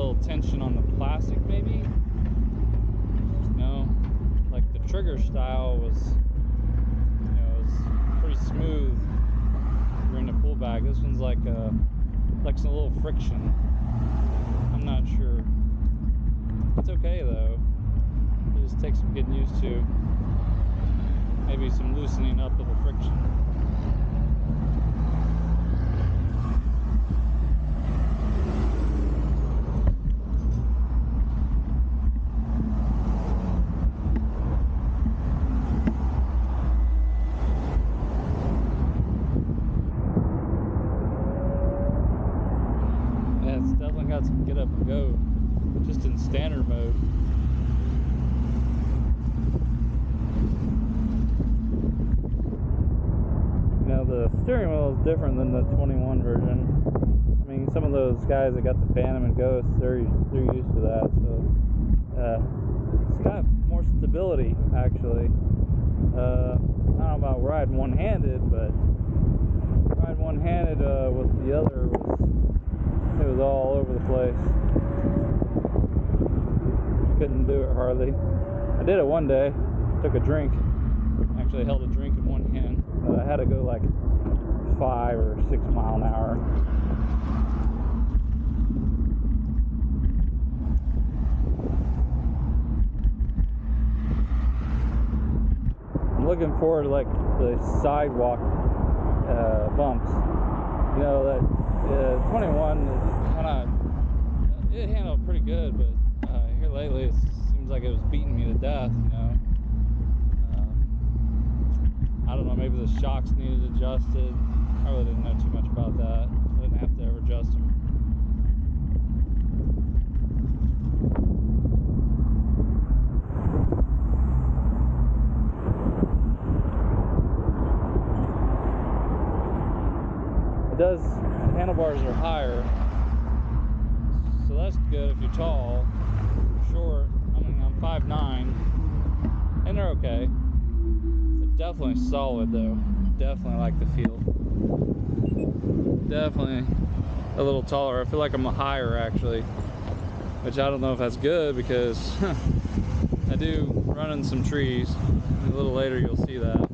little tension on the plastic, maybe. No, like the trigger style was, was pretty smooth during the pullback. This one's like some little friction. I'm not sure. It's okay though. It just takes some getting used to. Maybe some loosening up of the friction. Yeah, it's definitely got some get up and go, just in standard mode. The steering wheel is different than the 21 version. I mean, some of those guys that got the Phantom and Ghost, they're used to that. So it's got more stability, actually. I don't know about riding one-handed, but riding one-handed with the other was all over the place. Couldn't do it hardly. I did it one day. Took a drink. Actually held a drink in one hand, but I had to go like 5 or 6 mile an hour. I'm looking forward to like the sidewalk bumps. You know, that 21 is kind of, it handled pretty good, but here lately it seems like it was beating me to death, you know. I don't know, maybe the shocks needed adjusted. I really didn't know too much about that. I didn't have to ever adjust them. It does, handlebars are higher, so that's good if you're tall. If you're short, I mean, I'm 5'9", and they're okay. Definitely solid though. Definitely like the feel. Definitely a little taller. I feel like I'm higher actually, which I don't know if that's good because I do run in some trees. A little later you'll see that.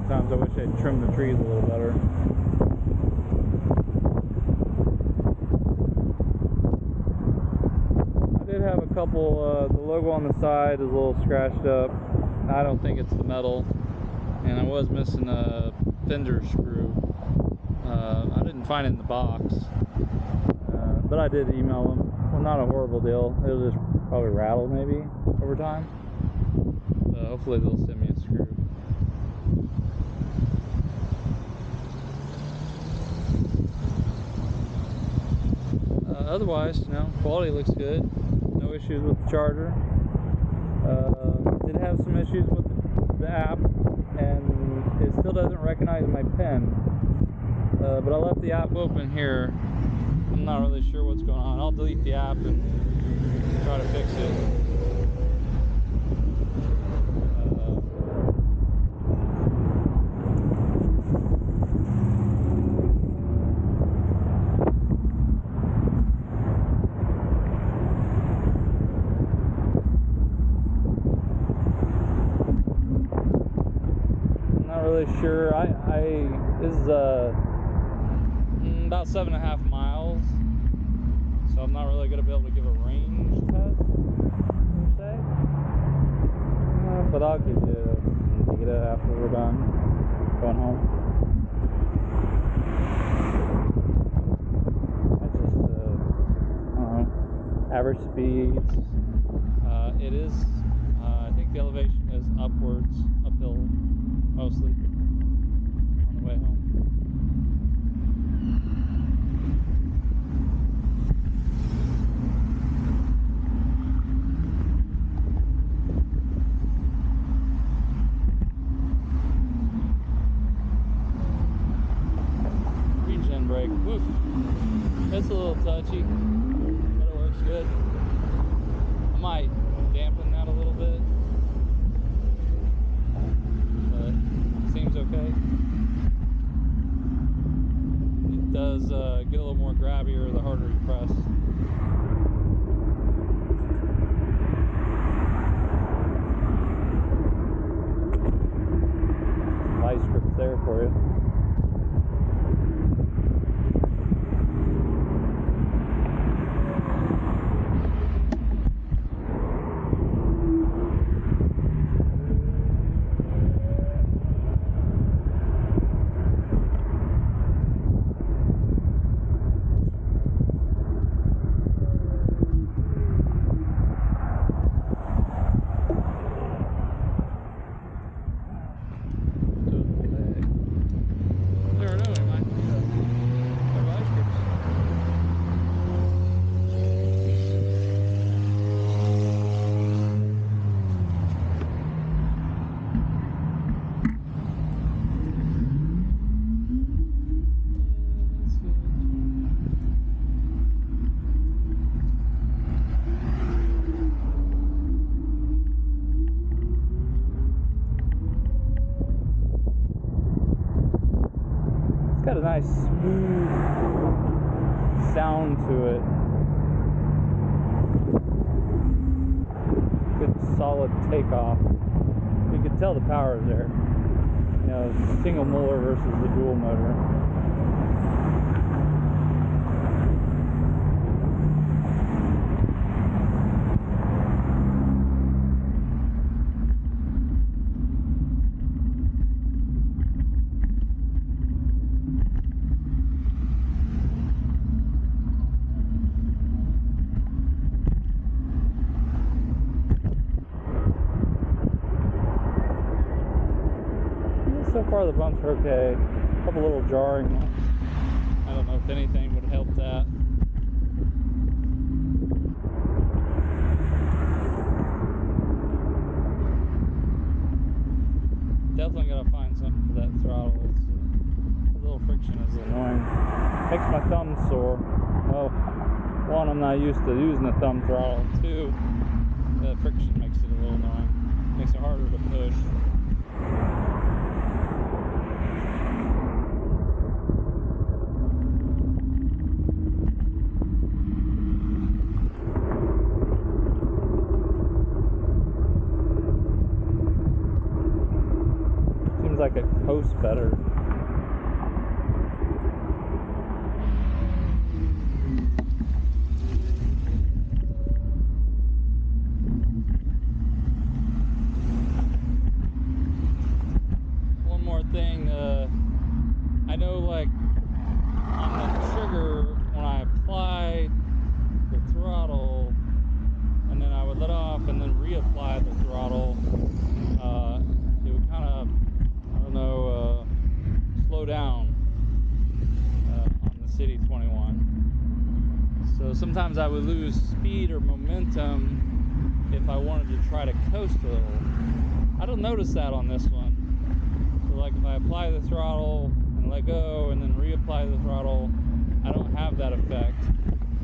Sometimes I wish I'd trimmed the trees a little better. I did have a couple, the logo on the side is a little scratched up. I don't think it's the metal, and I was missing a fender screw. I didn't find it in the box, but I did email them. Well, not a horrible deal. It'll just probably rattle maybe over time. Hopefully they'll send me a screw. Otherwise, quality looks good. No issues with the charger. Did have some issues with the app, and it still doesn't recognize my PIN. But I left the app open here. I'm not really sure what's going on. I'll delete the app and try to fix it. Sure. This is about 7.5 miles, so I'm not really going to be able to give a range test per se, but I'll give you data after we're done going home. That's just I don't know, average speeds. It is I think the elevation is upwards, uphill mostly on the way home. Regen brake, woof. It's a little touchy, but it works good. I might dampen that a little bit, but it seems okay. It does get a little more grabbier the harder you press. nice smooth sound to it. Good solid takeoff. You can tell the power is there. You know, single motor versus the dual motor. So far the bumps are okay. A couple little jarring ones. I don't know if anything would help that. Definitely gotta find something for that throttle. A little friction is annoying. Makes my thumb sore. Well, one, I'm not used to using the thumb throttle. Two, the friction makes it a little annoying. Makes it harder to push. Like it coasts better. One more thing, I know like on the trigger when I apply the throttle and then I would let off and then reapply the throttle, it would kind of slow down on the City 21. So sometimes I would lose speed or momentum if I wanted to try to coast a little. I don't notice that on this one. So like if I apply the throttle and let go and then reapply the throttle, I don't have that effect.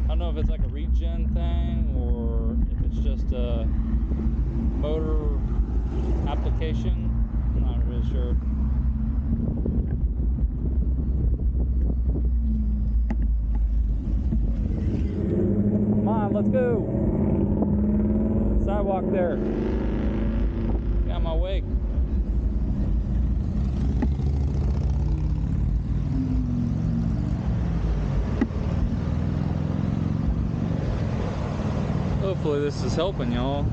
I don't know if it's like a regen thing or if it's just a motor application. I'm not really sure. Let's go. Sidewalk there. Got my wake. Hopefully this is helping y'all.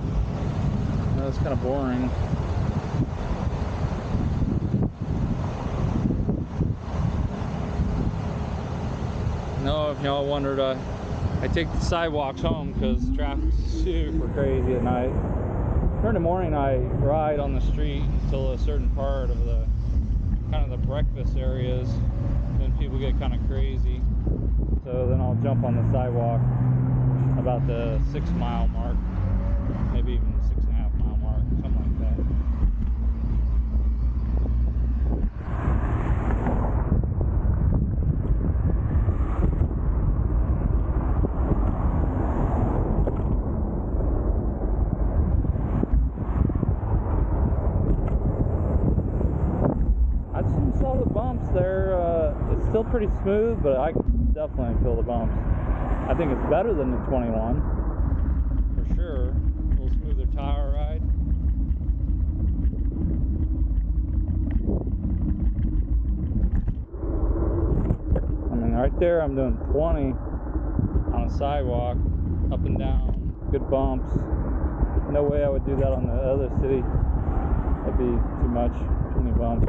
That's kind of boring. No, if y'all wondered, I take the sidewalks home because traffic's super crazy at night. During the morning I ride on the street until a certain part of the kind of the breakfast areas. Then people get kind of crazy. So then I'll jump on the sidewalk about the 6 mile mark. Maybe even 6.5 mile mark, something like that. Saw the bumps there. It's still pretty smooth, but I can definitely feel the bumps. I think it's better than the 21 for sure. A little smoother tire ride. I mean, right there I'm doing 20 on a sidewalk, up and down, good bumps. No way I would do that on the other city. That'd be too much, too many bumps.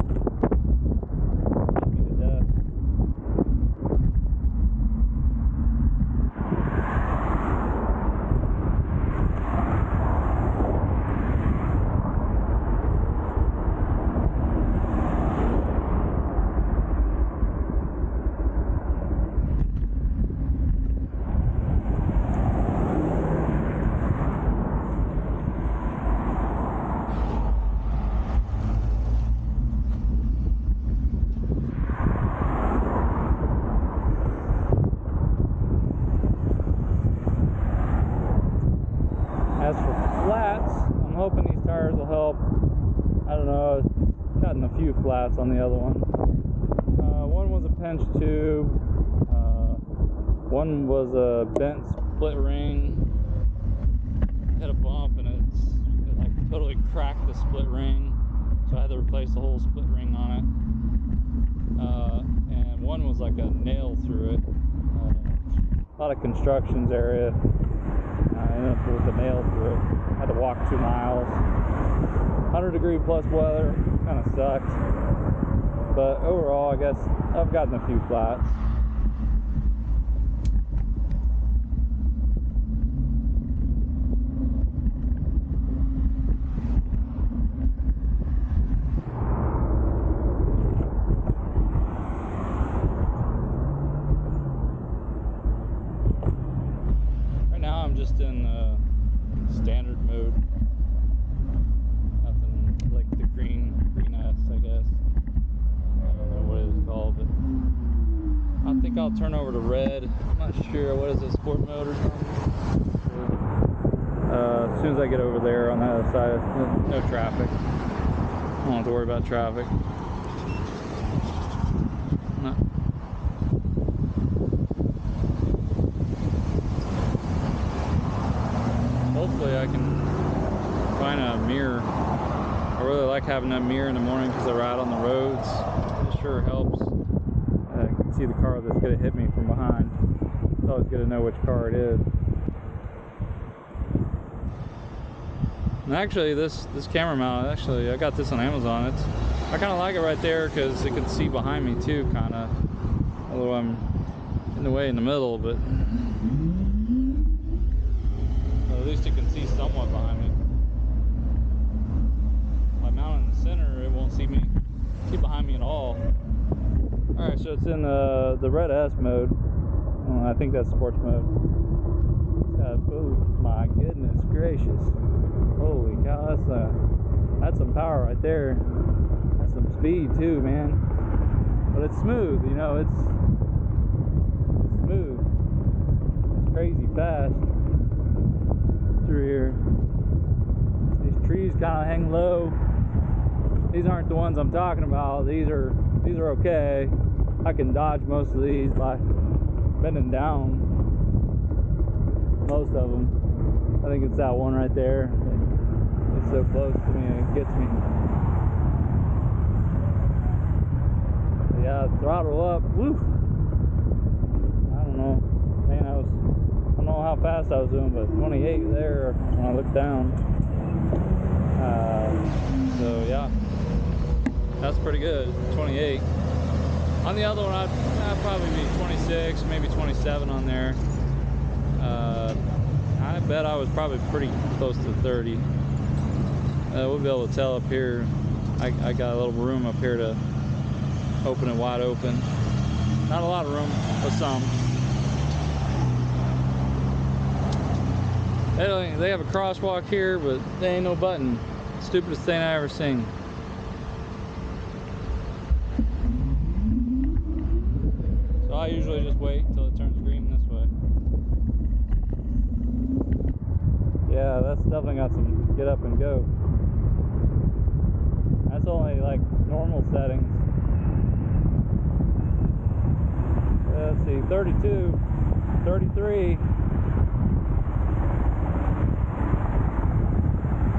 As for flats, I'm hoping these tires will help. I don't know, I've gotten a few flats on the other one. One was was a pinch tube. One was a bent split ring. Hit a bump and it like totally cracked the split ring, so I had to replace the whole split ring on it. And one was like a nail through it. A lot of constructions area. I ended up with a nail through it. Had to walk 2 miles. 100-degree plus weather. Kind of sucked. But overall, I guess I've gotten a few flats. Just in standard mode. Nothing like the green S, I guess. I don't know what it's called, but I think I'll turn over to red. I'm not sure. What is it, sport mode or something? As soon as I get over there on the other side, no traffic. I don't have to worry about traffic. No. Hopefully I can find a mirror. I really like having that mirror in the morning because I ride on the roads. It sure helps. I can see the car that's going to hit me from behind. It's always good to know which car it is. And actually this camera mount, actually I got this on Amazon. I kind of like it right there because it can see behind me too, kind of. Although I'm in the way in the middle, but at least you can see somewhat behind me. If I mount in the center, it won't see behind me at all. Alright, so it's in the red S mode. I think that's sports mode. Oh my goodness gracious. Holy cow, that's some power right there. That's some speed too, man. But it's smooth, you know, it's smooth. It's crazy fast through here. These trees kind of hang low. These aren't the ones I'm talking about. These are okay. I can dodge most of these by bending down. Most of them. I think it's that one right there. It's so close to me, it gets me. Yeah, throttle up. Woo! I don't know. Man, I don't know how fast I was doing, but 28 there when I looked down. So yeah, that's pretty good. 28. On the other one, I'd probably be 26, maybe 27 on there. I bet I was probably pretty close to 30. We'll be able to tell up here. I got a little room up here to open it wide open. Not a lot of room, but some. They have a crosswalk here, but there ain't no button. Stupidest thing I ever seen. So I usually just wait until it turns green this way. Yeah, that's definitely got some get up and go. That's only like normal settings. Let's see, 32, 33.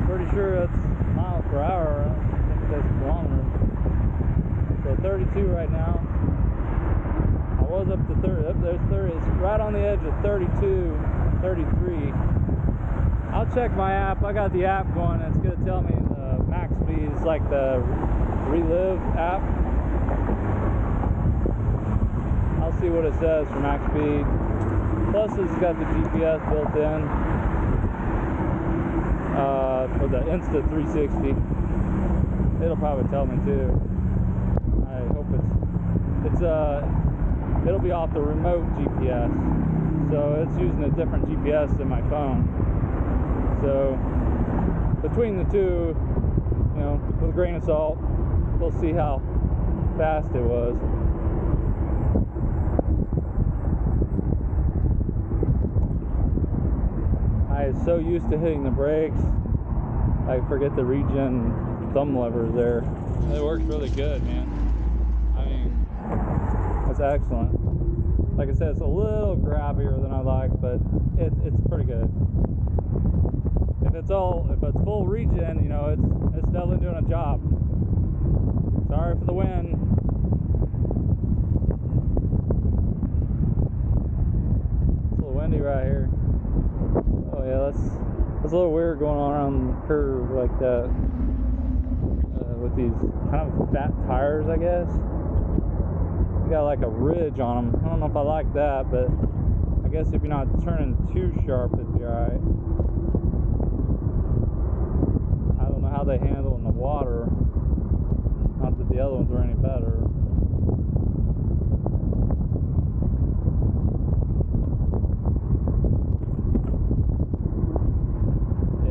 Pretty sure that's miles per hour. I don't think that's kilometers. So 32 right now. I was up to 30. Up there's 30. It's right on the edge of 32, 33. I'll check my app. I got the app going. It's going to tell me the max speed. It's like the Relive app. I'll see what it says for max speed. Plus, it's got the GPS built in for the Insta360. It'll probably tell me too. I hope it'll be off the remote GPS, so it's using a different GPS than my phone. So between the two, you know, with a grain of salt, we'll see how fast it was. I was so used to hitting the brakes, I forget the regen thumb levers there. It works really good, man. I mean, It's excellent. Like I said, it's a little grabbier than I like, but it's pretty good. If it's full regen, you know, it's definitely doing a job. Sorry for the wind. It's a little windy right here. Oh yeah, that's a little weird going on around the curve like that with these kind of fat tires, I guess. They got like a ridge on them. I don't know if I like that, but I guess if you're not turning too sharp, it'd be alright. I don't know how they handle in the water. Not that the other ones are any better.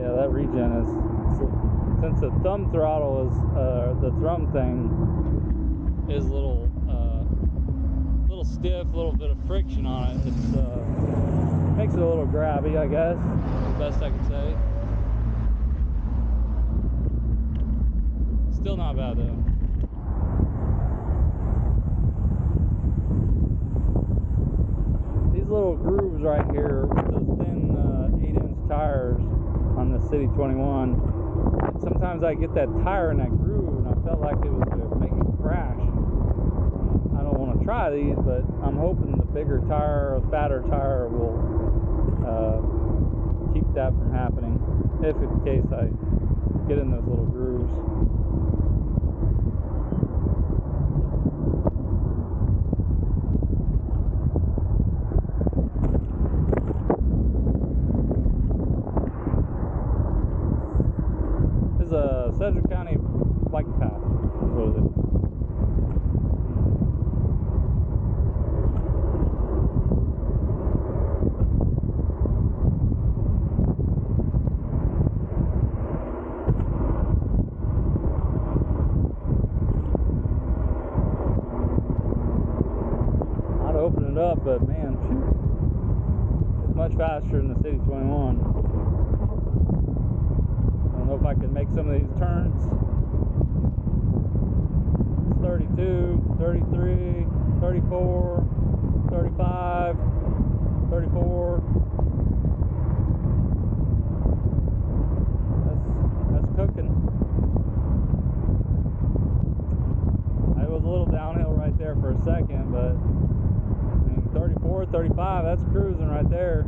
Yeah, that regen is, since the thumb throttle is the drum thing is a little stiff, a little bit of friction on it. It makes it a little grabby, I guess. The best I could say. Still not bad though. These little grooves right here with those thin 8-inch tires on the City 21. Sometimes I get that tire in that groove and I felt like it was going to make me crash. I don't want to try these, but I'm hoping the bigger tire or fatter tire will keep that from happening, if in case I get in those little grooves. This is a Sedgwick County bike path. What is it? Up, but man, it's much faster than the City 21. I don't know if I can make some of these turns. It's 32, 33, 34, 35, 34. That's cooking. It was a little downhill right there for a second, but 34, 35, that's cruising right there.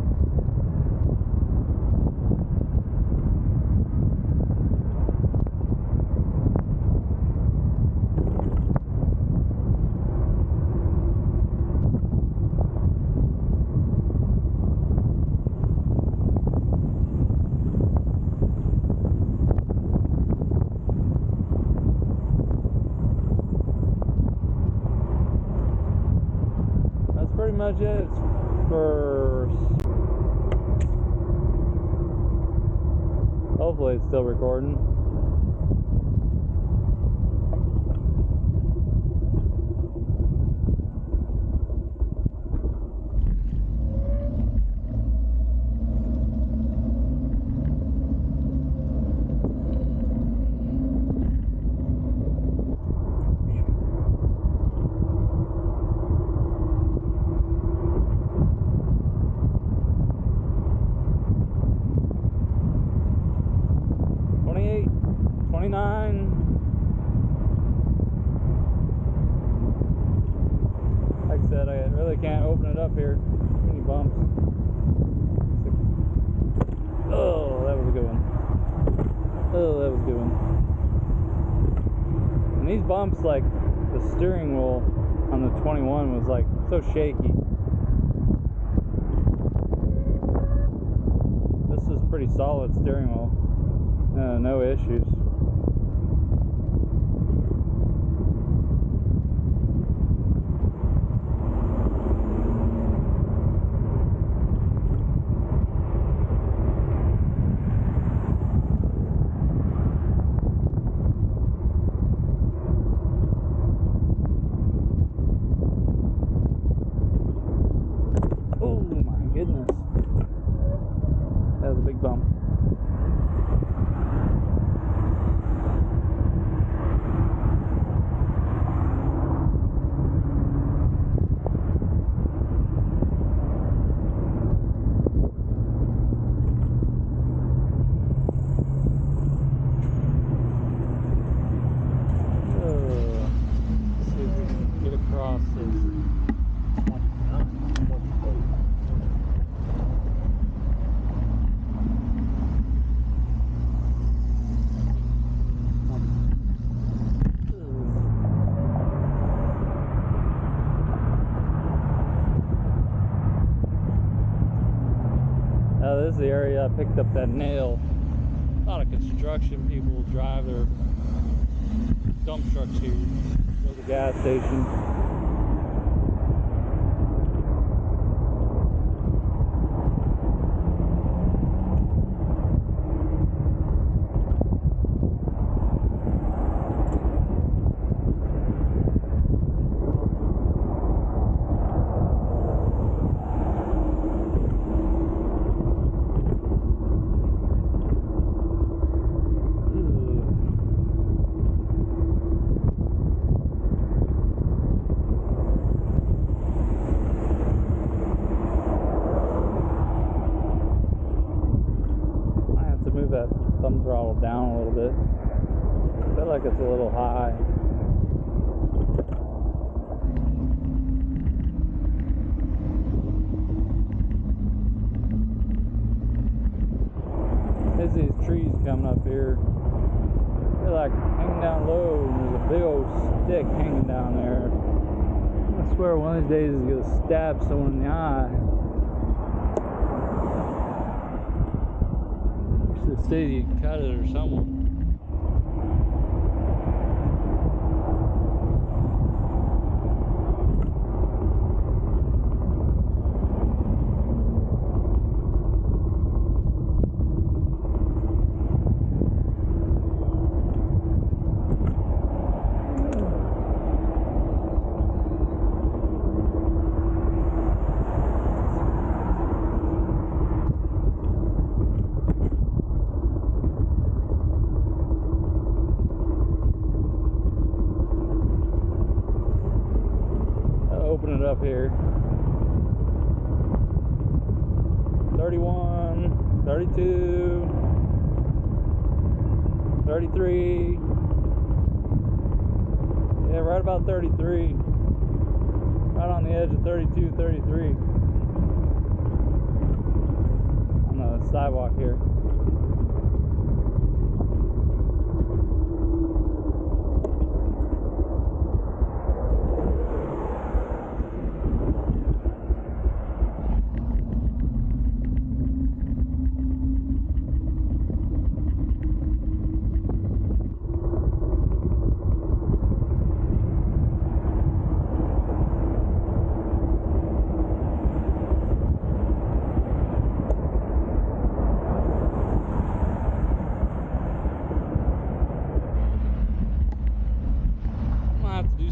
Pretty much it for, hopefully it's still recording. Like I said, I really can't open it up here. Too many bumps. Oh, that was a good one. Oh, that was a good one. And these bumps, like the steering wheel on the 21 was like so shaky. This is pretty solid steering wheel. No issues. This is the area I picked up that nail. A lot of construction people drive their dump trucks here. Go to the gas station. That thumb throttle down a little bit. I feel like it's a little high. There's these trees coming up here. They're like hanging down low, and there's a big old stick hanging down there. I swear one of these days it's gonna stab someone in the eye. The city cut it or someone. Open it up here. 31, 32, 33. Yeah, right about 33. Right on the edge of 32, 33. On the sidewalk here.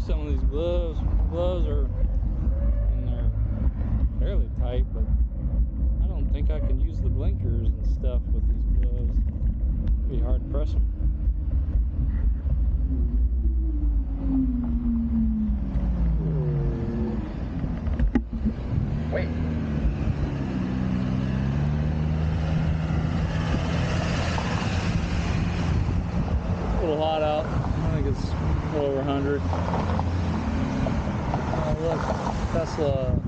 Some of these gloves are, and they're fairly tight, but I don't think I can use the blinkers and stuff with these gloves. It'd be hard to press them. Wait. A little hot out. I think it's a little over 100. Oh, look, Tesla.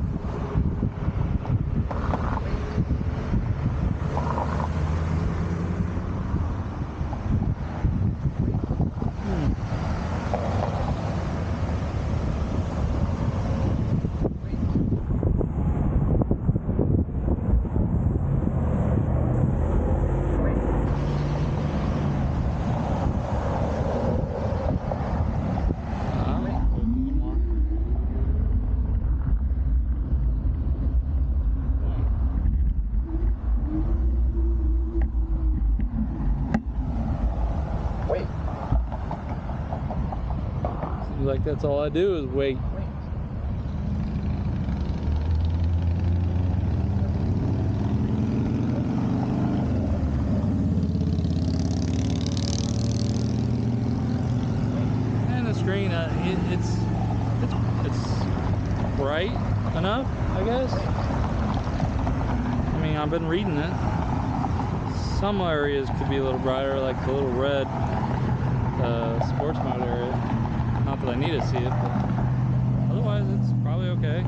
Seems like that's all I do is wait. And the screen, it's bright enough, I guess. I mean, I've been reading it. Some areas could be a little brighter, like the little red sports mode area. Not that I need to see it, but otherwise it's probably okay.